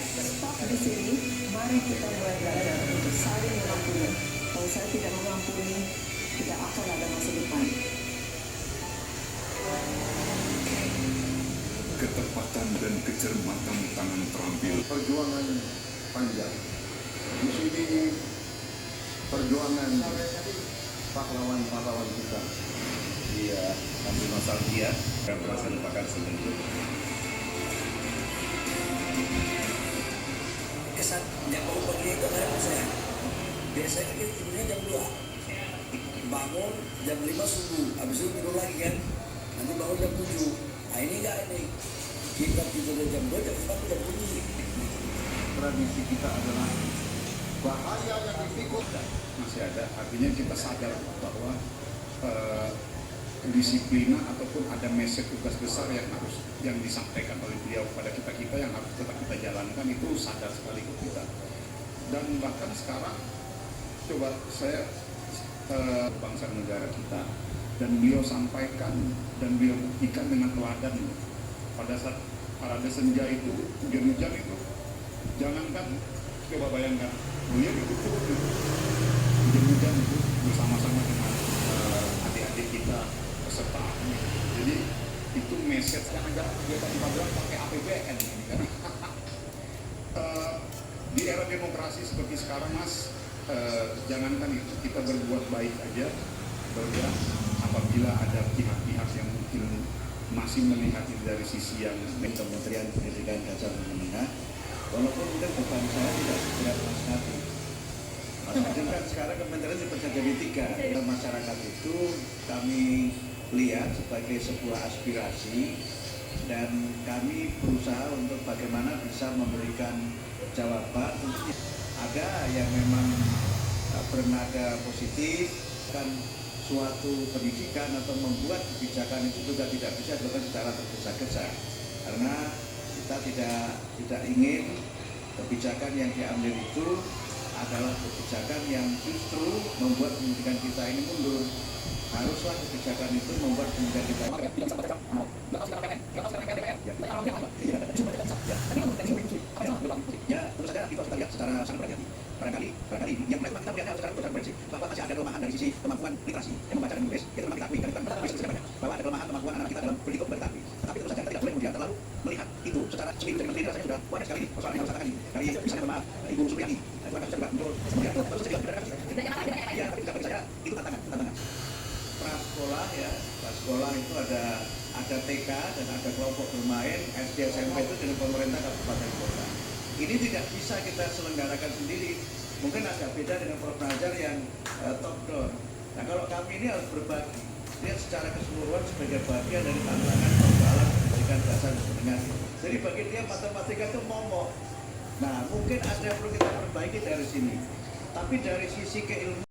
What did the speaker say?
stop di sini. Mari kita mulai belajar untuk saling mengampuni. Kalau saya tidak mengampuni, tidak akan ada masa depan. Ketepatan dan kecermatan tangan terampil. Perjuangan panjang. Di sini perjuangan pahlawan-pahlawan kita. Iya, ambil nostalgia dan merasa lupakan sebenarnya. Kesan yang baru pagi kemarin saya biasanya kita tidurnya jam 2, bangun jam 5 subuh, habis itu tidur lagi kan, nanti bangun jam 7. Nah ini enggak, ini kita tidur jam 2, jam 4 jam 7. Tradisi kita adalah bahaya yang dipikul. Masih ada, artinya kita sadar bahwa kedisiplinan ataupun ada message tugas besar yang disampaikan oleh beliau kepada kita yang harus tetap kita jalankan, itu sadar sekali ke kita. Dan bahkan sekarang coba saya bangsa negara kita, dan beliau sampaikan dan beliau buktikan dengan teladan pada saat parade senja itu, hujan-hujan itu, jangankan coba bayangkan beliau itu hujan-hujan itu bersama-sama dengan adik-adik kita peserta. Jadi itu message yang agak kegiatan 14 pakai APBN ini kan. Di era demokrasi seperti sekarang, Mas, jangankan itu, kita berbuat baik aja bergerak. Apabila ada pihak-pihak yang mungkin masih melihat itu dari sisi yang Kementerian Pendidikan Dasar dan Menengah, walaupun mungkin beban saya tidak berat Mas Nadiem. Mas Nadiem kan sekarang kementerian dipecah jadi 3. Masyarakat itu kami lihat sebagai sebuah aspirasi, dan kami berusaha untuk bagaimana bisa memberikan jawaban. Ada yang memang bernada positif, kan suatu pendidikan atau membuat kebijakan itu juga tidak bisa dilakukan secara tergesa-gesa, karena kita tidak ingin kebijakan yang diambil itu adalah kebijakan yang justru membuat pendidikan kita ini mundur. Haruslah kebijakan itu membuat pendidikan kita ya, terus saja kita harus lihat secara sangat berhati-hati. Barangkali yang kita melihatnya sekarang itu sangat prinsip bahwa masih ada kelemahan dari sisi kemampuan literasi yang membaca dan menulis, itu memang kita akui, dan kita banyak bahwa ada kelemahan kemampuan anak kita dalam berhitung berarti. Tetapi tentu saja kita tidak boleh kemudian terlalu melihat itu secara sendiri. Dari menteri rasanya sudah banyak sekali persoalan yang harus katakan ini. Dari misalnya maaf Ibu Supriyani, itu akan juga muncul kemudian terus saja tidak ada kasus. Ya, tapi bagi saya itu tantangan. Prasekolah itu ada TK dan ada kelompok bermain, SD SMP itu dengan pemerintah kabupaten kota. Ini tidak bisa kita selenggarakan sendiri. Mungkin agak beda dengan program ajar yang top down. Nah, kalau kami ini harus berbagi, lihat secara keseluruhan sebagai bagian dari tantangan persoalan pendidikan dasar dan menengah. Jadi bagi dia matematika itu momok. Nah, mungkin ada yang perlu kita perbaiki dari sini. Tapi dari sisi keilmuan